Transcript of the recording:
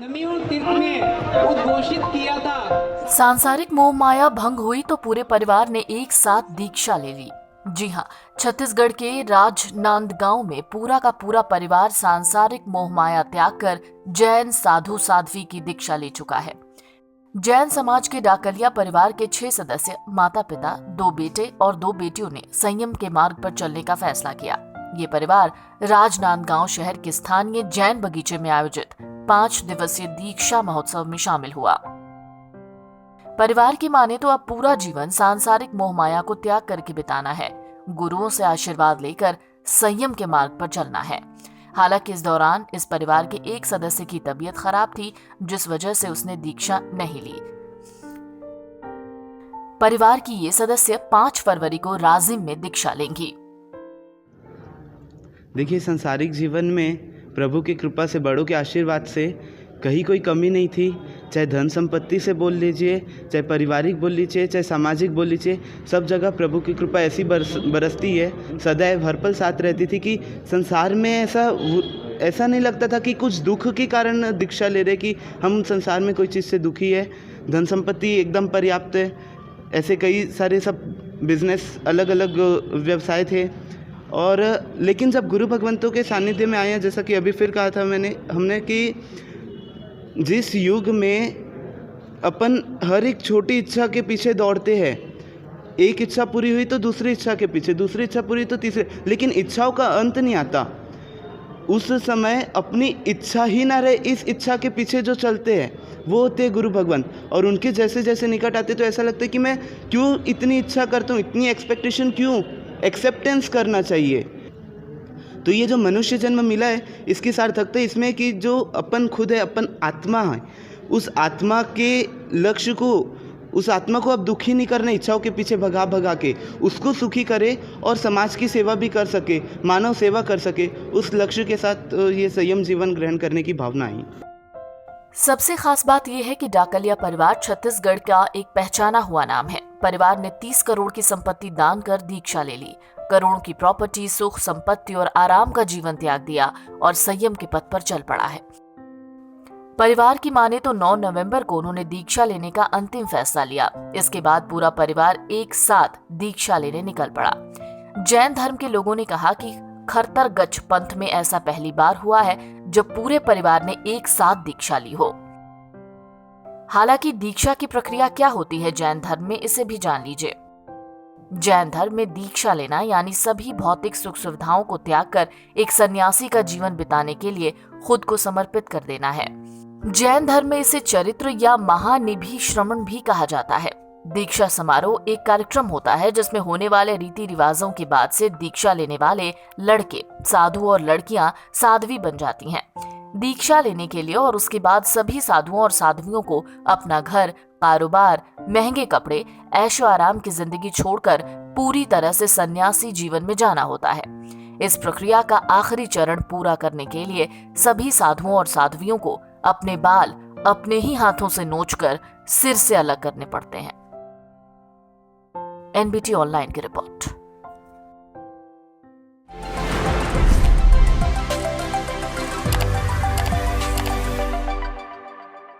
नमियों तीर्थ में उद्घोषित किया था। सांसारिक मोह माया भंग हुई तो पूरे परिवार ने एक साथ दीक्षा ले ली। जी हाँ, छत्तीसगढ़ के राजनांदगांव में पूरा का पूरा परिवार सांसारिक मोह माया त्याग कर जैन साधु साध्वी की दीक्षा ले चुका है। जैन समाज के डाकलिया परिवार के 6 सदस्य, माता पिता, 2 बेटे और 2 बेटियों ने संयम के मार्ग पर चलने का फैसला किया। ये परिवार राजनांदगांव शहर के स्थानीय जैन बगीचे में आयोजित 5 दिवसीय दीक्षा महोत्सव में शामिल हुआ। परिवार की माने तो अब पूरा जीवन सांसारिक मोह माया को त्याग करके बिताना है, गुरुओं से आशीर्वाद लेकर संयम के मार्ग पर चलना है। हालांकि इस दौरान इस परिवार के एक सदस्य की तबीयत खराब थी, जिस वजह से उसने दीक्षा नहीं ली। परिवार की ये सदस्य 5 फरवरी को राजिम में दीक्षा लेंगी। देखिए, सांसारिक जीवन में प्रभु की कृपा से, बड़ों के आशीर्वाद से कहीं कोई कमी नहीं थी। चाहे धन संपत्ति से बोल लीजिए, चाहे पारिवारिक बोल लीजिए, चाहे सामाजिक बोल लीजिए, सब जगह प्रभु की कृपा ऐसी बरसती है, सदैव हर पल साथ रहती थी कि संसार में ऐसा नहीं लगता था कि कुछ दुख के कारण दीक्षा ले रहे कि हम संसार में कोई चीज़ से दुखी है। धन संपत्ति एकदम पर्याप्त है। ऐसे कई सारे सब बिजनेस, अलग अलग व्यवसाय थे। और लेकिन जब गुरु भगवंतों के सानिध्य में आए हैं, जैसा कि अभी फिर कहा था हमने कि जिस युग में अपन हर एक छोटी इच्छा के पीछे दौड़ते हैं, एक इच्छा पूरी हुई तो दूसरी इच्छा के पीछे, दूसरी इच्छा पूरी तो तीसरी, लेकिन इच्छाओं का अंत नहीं आता। उस समय अपनी इच्छा ही ना रहे, इस इच्छा के पीछे जो चलते हैं वो होते हैं गुरु भगवंत। और उनके जैसे जैसे निकट आते तो ऐसा लगता है कि मैं क्यों इतनी इच्छा करता हूँ, इतनी एक्सपेक्टेशन क्यों, एक्सेप्टेंस करना चाहिए। तो ये जो मनुष्य जन्म मिला है, इसकी सार्थकता इसमें कि जो अपन खुद है, अपन आत्मा है, उस आत्मा के लक्ष्य को, उस आत्मा को अब दुखी नहीं करना, इच्छाओं के पीछे भगा के उसको सुखी करे और समाज की सेवा भी कर सके, मानव सेवा कर सके, उस लक्ष्य के साथ ये संयम जीवन ग्रहण करने की भावना आई। सबसे खास बात यह है कि डाकलिया परिवार छत्तीसगढ़ का एक पहचाना हुआ नाम है। परिवार ने 30 करोड़ की संपत्ति दान कर दीक्षा ले ली, करोड़ों की प्रॉपर्टी, सुख, संपत्ति और आराम का जीवन त्याग दिया और संयम के पथ पर चल पड़ा है। परिवार की माने तो 9 नवंबर को उन्होंने दीक्षा लेने का अंतिम फैसला लिया। इसके बाद पूरा परिवार एक साथ दीक्षा लेने निकल पड़ा। जैन धर्म के लोगों ने कहा कि खरतर-गच्छ पंथ में ऐसा पहली बार हुआ है जब पूरे परिवार ने एक साथ दीक्षा ली हो। हालांकि दीक्षा की प्रक्रिया क्या होती है जैन धर्म में, इसे भी जान लीजिए। जैन धर्म में दीक्षा लेना यानी सभी भौतिक सुख सुविधाओं को त्याग कर एक सन्यासी का जीवन बिताने के लिए खुद को समर्पित कर देना है। जैन धर्म में इसे चरित्र या महानिधि श्रमण भी कहा जाता है। दीक्षा समारोह एक कार्यक्रम होता है जिसमें होने वाले रीति रिवाजों के बाद से दीक्षा लेने वाले लड़के साधु और लड़कियां साध्वी बन जाती हैं। दीक्षा लेने के लिए और उसके बाद सभी साधुओं और साध्वियों को अपना घर, कारोबार, महंगे कपड़े, ऐशो आराम की जिंदगी छोड़कर पूरी तरह से सन्यासी जीवन में जाना होता है। इस प्रक्रिया का आखिरी चरण पूरा करने के लिए सभी साधुओं और साध्वियों को अपने बाल अपने ही हाथों से नोचकर सिर से अलग करने पड़ते हैं। एनबीटी ऑनलाइन की रिपोर्ट।